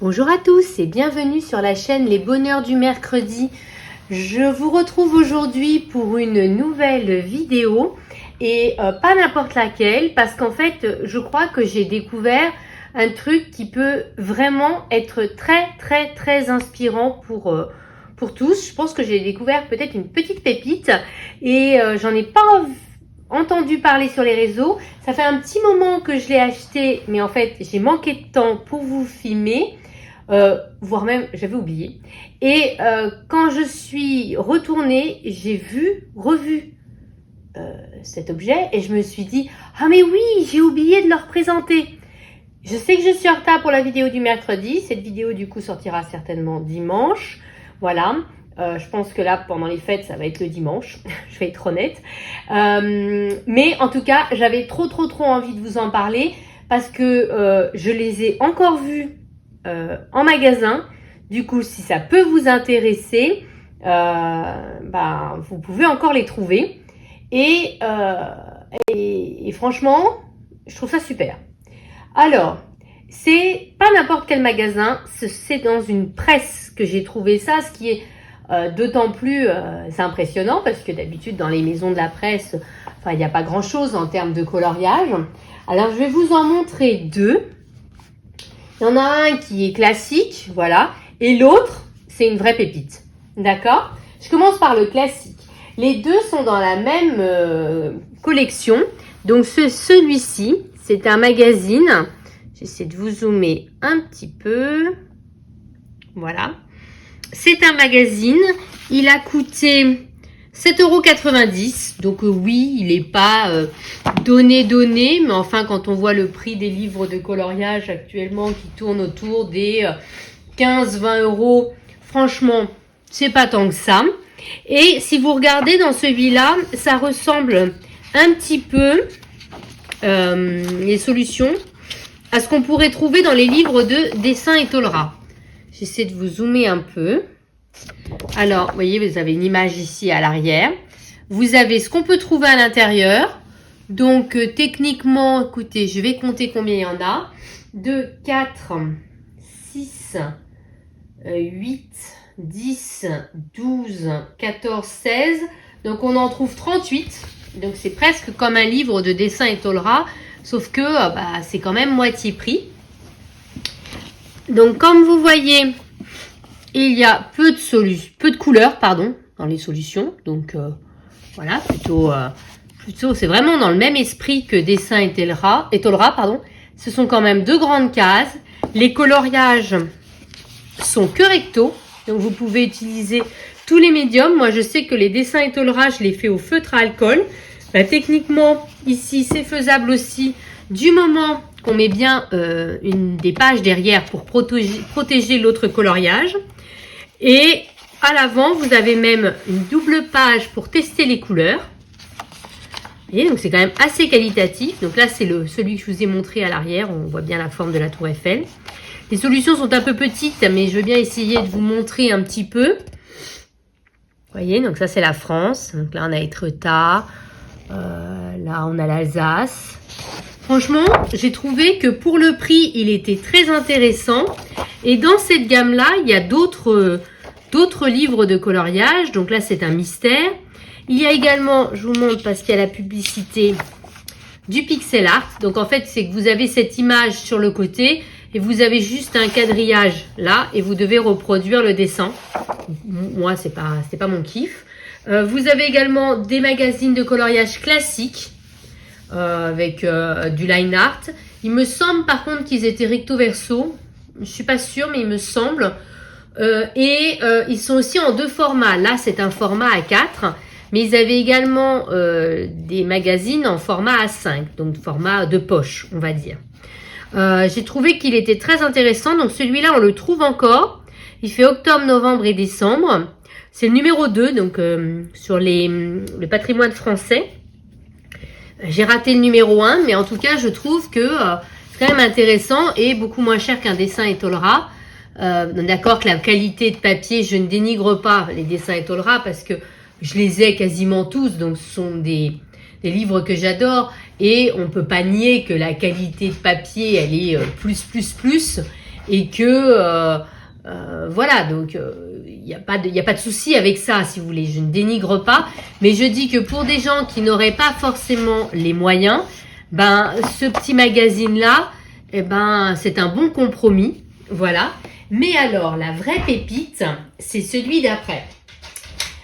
Bonjour à tous et bienvenue sur la chaîne Les Bonheurs du Mercredi. Je vous retrouve aujourd'hui pour une nouvelle vidéo et pas n'importe laquelle parce qu'en fait je crois que j'ai découvert un truc qui peut vraiment être très inspirant pour tous. Je pense que j'ai découvert peut-être une petite pépite et j'en ai pas entendu parler sur les réseaux. Ça fait un petit moment que je l'ai acheté mais en fait j'ai manqué de temps pour vous filmer. Voire même j'avais oublié et quand je suis retournée j'ai revu cet objet et je me suis dit ah mais oui, j'ai oublié de le représenter. Je sais que je suis en retard pour la vidéo du mercredi. Cette vidéo du coup sortira certainement dimanche, voilà. Je pense que là pendant les fêtes ça va être le dimanche je vais être honnête, mais en tout cas j'avais trop envie de vous en parler parce que je les ai encore vus en magasin. Du coup, si ça peut vous intéresser, vous pouvez encore les trouver. Et franchement, je trouve ça super. Alors, c'est pas n'importe quel magasin, c'est dans une presse que j'ai trouvé ça, ce qui est d'autant plus c'est impressionnant parce que d'habitude dans les maisons de la presse, il n'y a pas grand chose en termes de coloriage. Alors, je vais vous en montrer deux. Il y en a un qui est classique, voilà, et l'autre, c'est une vraie pépite, d'accord? Je commence par le classique. Les deux sont dans la même collection. Donc, celui-ci, c'est un magazine. J'essaie de vous zoomer un petit peu. Voilà. C'est un magazine. Il a coûté 7,90 €. Donc oui, il n'est pas donné, mais enfin quand on voit le prix des livres de coloriage actuellement qui tournent autour des 15-20 €, franchement, c'est pas tant que ça. Et si vous regardez dans celui-là, ça ressemble un petit peu, les solutions, à ce qu'on pourrait trouver dans les livres de dessin et tôleras. J'essaie de vous zoomer un peu. Alors, vous voyez, vous avez une image ici à l'arrière. Vous avez ce qu'on peut trouver à l'intérieur. Donc, techniquement, écoutez, je vais compter combien il y en a. 2, 4, 6, 8, 10, 12, 14, 16. Donc, on en trouve 38. Donc, c'est presque comme un livre de dessin et tôleras. Sauf que c'est quand même moitié prix. Donc, comme vous voyez, il y a peu de couleurs, dans les solutions. Donc, voilà, plutôt, c'est vraiment dans le même esprit que dessin et tôleras. Ce sont quand même deux grandes cases. Les coloriages sont que recto. Donc, vous pouvez utiliser tous les médiums. Moi, je sais que les dessins et tôleras, je les fais au feutre à alcool. Techniquement, ici, c'est faisable aussi du moment qu'on met bien des pages derrière pour protéger l'autre coloriage. Et à l'avant, vous avez même une double page pour tester les couleurs. Et donc, c'est quand même assez qualitatif. Donc là, c'est celui que je vous ai montré à l'arrière. On voit bien la forme de la tour Eiffel. Les solutions sont un peu petites, mais je veux bien essayer de vous montrer un petit peu. Vous voyez, donc ça, c'est la France. Donc là, on a Étretat. Là, on a l'Alsace. Franchement, j'ai trouvé que pour le prix, il était très intéressant. Et dans cette gamme-là, il y a d'autres livres de coloriage. Donc là, c'est un mystère. Il y a également, je vous montre parce qu'il y a la publicité, du pixel art. Donc en fait, c'est que vous avez cette image sur le côté et vous avez juste un quadrillage là et vous devez reproduire le dessin. Moi, c'était pas mon kiff. Vous avez également des magazines de coloriage classiques avec du line art. Il me semble par contre qu'ils étaient recto verso. Je suis pas sûre, mais il me semble. Ils sont aussi en deux formats. Là, c'est un format A4, mais ils avaient également des magazines en format A5, donc format de poche, on va dire. J'ai trouvé qu'il était très intéressant. Donc celui-là, on le trouve encore. Il fait octobre, novembre et décembre. C'est le numéro 2, donc sur le patrimoine français. J'ai raté le numéro 1, mais en tout cas, je trouve que c'est quand même intéressant et beaucoup moins cher qu'un dessin et tôleras. D'accord que la qualité de papier, je ne dénigre pas les dessins et tôleras parce que je les ai quasiment tous, donc ce sont des livres que j'adore et on ne peut pas nier que la qualité de papier, elle est plus. et que voilà, donc il n'y a pas de souci avec ça, si vous voulez. Je ne dénigre pas, mais je dis que pour des gens qui n'auraient pas forcément les moyens, ben ce petit magazine-là, eh ben c'est un bon compromis, voilà. Mais alors, la vraie pépite, c'est celui d'après.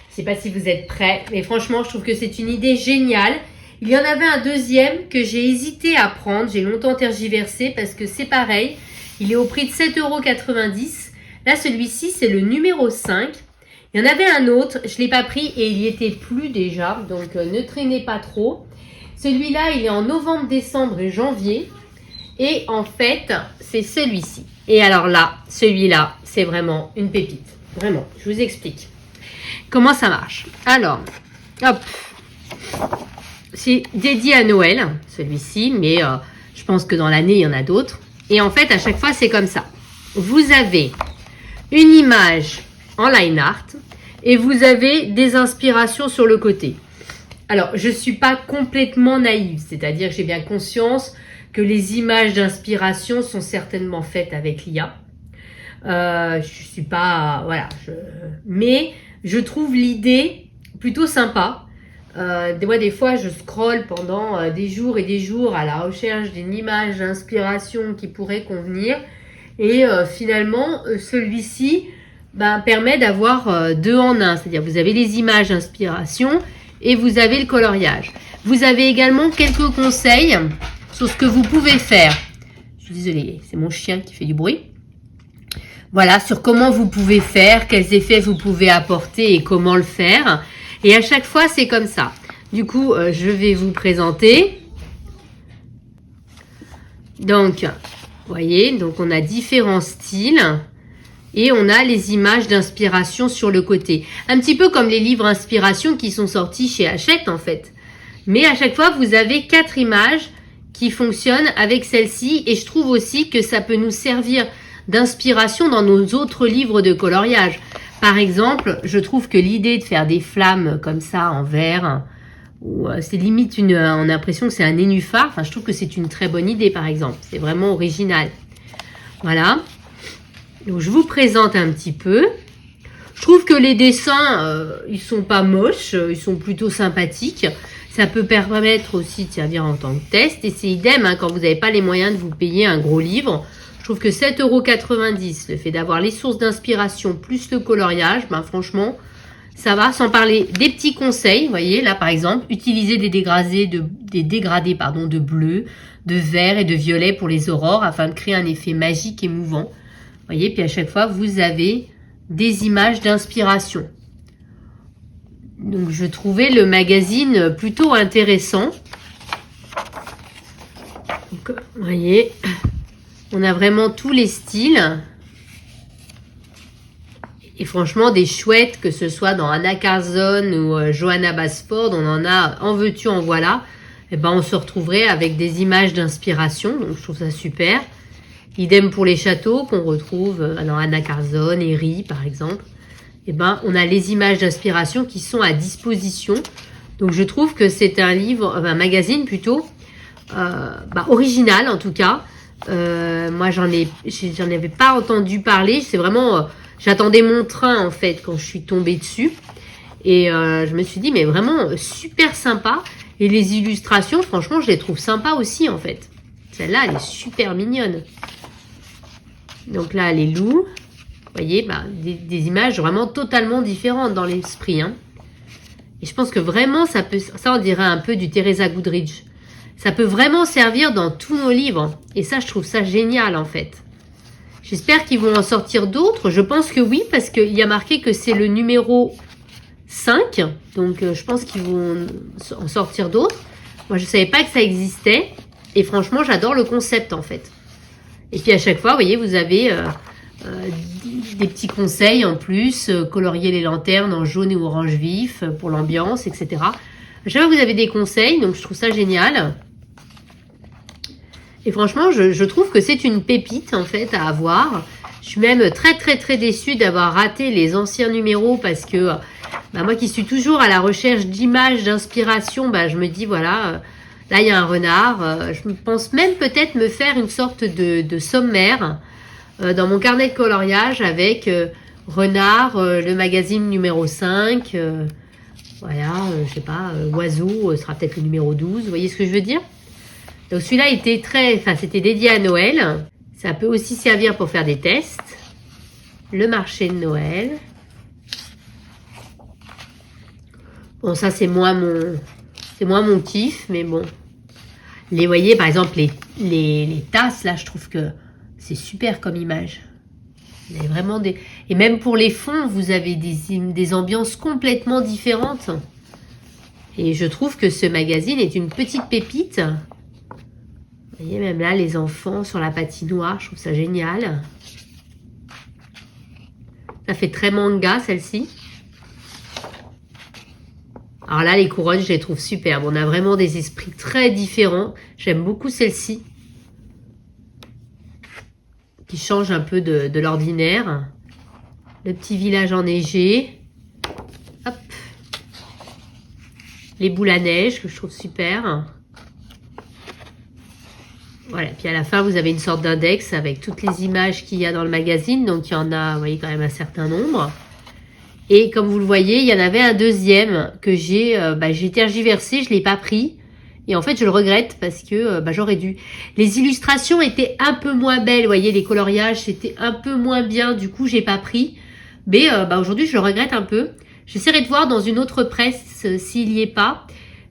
Je ne sais pas si vous êtes prêts, mais franchement, je trouve que c'est une idée géniale. Il y en avait un deuxième que j'ai hésité à prendre. J'ai longtemps tergiversé parce que c'est pareil. Il est au prix de 7,90 €. Là, celui-ci, c'est le numéro 5. Il y en avait un autre, je ne l'ai pas pris et il y était plus déjà. Donc, ne traînez pas trop. Celui-là, il est en novembre, décembre et janvier. Et en fait, c'est celui-ci. Et alors là, celui-là, c'est vraiment une pépite. Vraiment, je vous explique. Comment ça marche? Alors, hop. C'est dédié à Noël, celui-ci, mais je pense que dans l'année, il y en a d'autres. Et en fait, à chaque fois, c'est comme ça. Vous avez une image en line art et vous avez des inspirations sur le côté. Alors, je ne suis pas complètement naïve, c'est-à-dire que j'ai bien conscience que les images d'inspiration sont certainement faites avec l'IA. Je suis pas... Voilà. Mais je trouve l'idée plutôt sympa. Des fois, je scrolle pendant des jours et des jours à la recherche d'une image d'inspiration qui pourrait convenir. Et finalement, celui-ci permet d'avoir deux en un. C'est-à-dire vous avez les images d'inspiration et vous avez le coloriage. Vous avez également quelques conseils sur ce que vous pouvez faire. Je suis désolée, c'est mon chien qui fait du bruit. Voilà, sur comment vous pouvez faire, quels effets vous pouvez apporter et comment le faire. Et à chaque fois, c'est comme ça. Du coup, je vais vous présenter. Donc, vous voyez, donc on a différents styles. Et on a les images d'inspiration sur le côté. Un petit peu comme les livres inspiration qui sont sortis chez Hachette, en fait. Mais à chaque fois, vous avez 4 images qui fonctionnent avec celle-ci. Et je trouve aussi que ça peut nous servir d'inspiration dans nos autres livres de coloriage. Par exemple, je trouve que l'idée de faire des flammes comme ça en verre, c'est limite on a l'impression que c'est un nénuphar. Enfin, je trouve que c'est une très bonne idée, par exemple. C'est vraiment original. Voilà. Donc, je vous présente un petit peu. Je trouve que les dessins, ils sont pas moches. Ils sont plutôt sympathiques. Ça peut permettre aussi de servir en tant que test. Et c'est idem, hein, quand vous n'avez pas les moyens de vous payer un gros livre. Je trouve que 7,90 €, le fait d'avoir les sources d'inspiration plus le coloriage, franchement, ça va. Sans parler des petits conseils, vous voyez, là par exemple, utiliser des dégradés de bleu, de vert et de violet pour les aurores afin de créer un effet magique et mouvant. Vous voyez, puis à chaque fois, vous avez des images d'inspiration. Donc, je trouvais le magazine plutôt intéressant. Donc, vous voyez... On a vraiment tous les styles. Et franchement, des chouettes, que ce soit dans Anna Carzon ou Johanna Basford, on en a en veux-tu, en voilà. Et on se retrouverait avec des images d'inspiration. Donc, je trouve ça super. Idem pour les châteaux qu'on retrouve dans Anna Carzon, Eri, par exemple. On a les images d'inspiration qui sont à disposition. Donc, je trouve que c'est un livre, un magazine plutôt, original en tout cas. Moi, j'en avais pas entendu parler. C'est vraiment, j'attendais mon train en fait quand je suis tombée dessus, et je me suis dit mais vraiment super sympa. Et les illustrations, franchement, je les trouve sympas aussi en fait. Celle-là, elle est super mignonne. Donc là, les loups, vous voyez, des images vraiment totalement différentes dans l'esprit. Hein. Et je pense que vraiment, ça on dirait un peu du Teresa Goodrich. Ça peut vraiment servir dans tous nos livres. Et ça, je trouve ça génial, en fait. J'espère qu'ils vont en sortir d'autres. Je pense que oui, parce qu'il y a marqué que c'est le numéro 5. Donc, je pense qu'ils vont en sortir d'autres. Moi, je ne savais pas que ça existait. Et franchement, j'adore le concept, en fait. Et puis, à chaque fois, vous voyez, vous avez des petits conseils en plus. Colorier les lanternes en jaune et orange vif pour l'ambiance, etc. À chaque fois, vous avez des conseils. Donc, je trouve ça génial. Et franchement, je trouve que c'est une pépite, en fait, à avoir. Je suis même très déçue d'avoir raté les anciens numéros parce que moi qui suis toujours à la recherche d'images, d'inspiration, je me dis, voilà, là, il y a un renard. Je pense même peut-être me faire une sorte de sommaire dans mon carnet de coloriage avec renard, le magazine numéro 5, voilà, je sais pas, oiseau, sera peut-être le numéro 12, vous voyez ce que je veux dire? Donc celui-là était c'était dédié à Noël. Ça peut aussi servir pour faire des tests. Le marché de Noël. Bon, ça c'est moins mon kiff, mais bon. Vous voyez, par exemple, les tasses, là, je trouve que c'est super comme image. Vous avez vraiment des... Et même pour les fonds, vous avez des ambiances complètement différentes. Et je trouve que ce magazine est une petite pépite. Vous voyez, même là, les enfants sur la patinoire, je trouve ça génial. Ça fait très manga, celle-ci. Alors là, les couronnes, je les trouve superbes. On a vraiment des esprits très différents. J'aime beaucoup celle-ci. Qui change un peu de l'ordinaire. Le petit village enneigé. Hop. Les boules à neige, que je trouve super. Voilà, puis à la fin, vous avez une sorte d'index avec toutes les images qu'il y a dans le magazine. Donc, il y en a, vous voyez, quand même un certain nombre. Et comme vous le voyez, il y en avait un deuxième que j'ai tergiversé, je ne l'ai pas pris. Et en fait, je le regrette parce que j'aurais dû. Les illustrations étaient un peu moins belles, vous voyez, les coloriages, c'était un peu moins bien. Du coup, j'ai pas pris. Mais aujourd'hui, je le regrette un peu. J'essaierai de voir dans une autre presse s'il y est pas.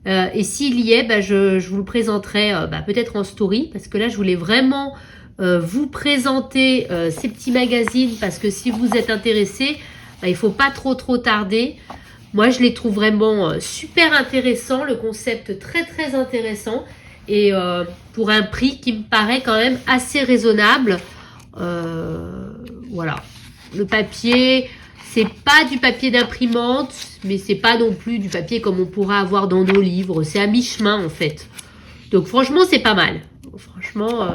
Et s'il y est, je vous le présenterai peut-être en story. Parce que là, je voulais vraiment vous présenter ces petits magazines. Parce que si vous êtes intéressés, il ne faut pas trop tarder. Moi, je les trouve vraiment super intéressants. Le concept très très intéressant. Et pour un prix qui me paraît quand même assez raisonnable. Voilà. Le papier, c'est pas du papier d'imprimante. Mais c'est pas non plus du papier comme on pourrait avoir dans nos livres. C'est à mi-chemin en fait. Donc franchement, c'est pas mal. Franchement,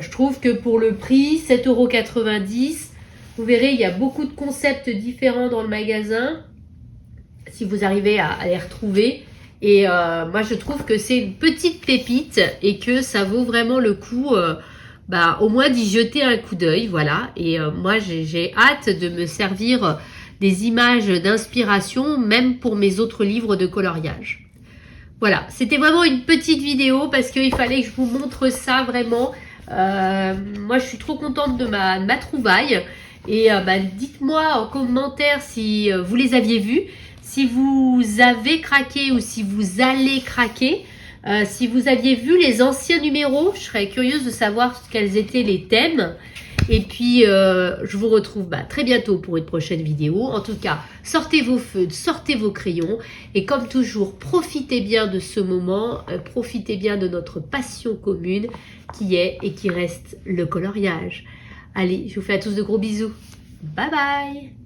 je trouve que pour le prix, 7,90 €, vous verrez, il y a beaucoup de concepts différents dans le magasin. Si vous arrivez à les retrouver. Et moi, je trouve que c'est une petite pépite et que ça vaut vraiment le coup, au moins d'y jeter un coup d'œil. Voilà. Et moi, j'ai hâte de me servir des images d'inspiration, même pour mes autres livres de coloriage. Voilà. C'était vraiment une petite vidéo parce qu'il fallait que je vous montre ça vraiment. Moi, je suis trop contente de ma trouvaille. Et dites-moi en commentaire si vous les aviez vus. Si vous avez craqué ou si vous allez craquer, si vous aviez vu les anciens numéros, je serais curieuse de savoir quels étaient les thèmes. Et puis, je vous retrouve très bientôt pour une prochaine vidéo. En tout cas, sortez vos feutres, sortez vos crayons. Et comme toujours, profitez bien de ce moment, profitez bien de notre passion commune qui est et qui reste le coloriage. Allez, je vous fais à tous de gros bisous. Bye bye!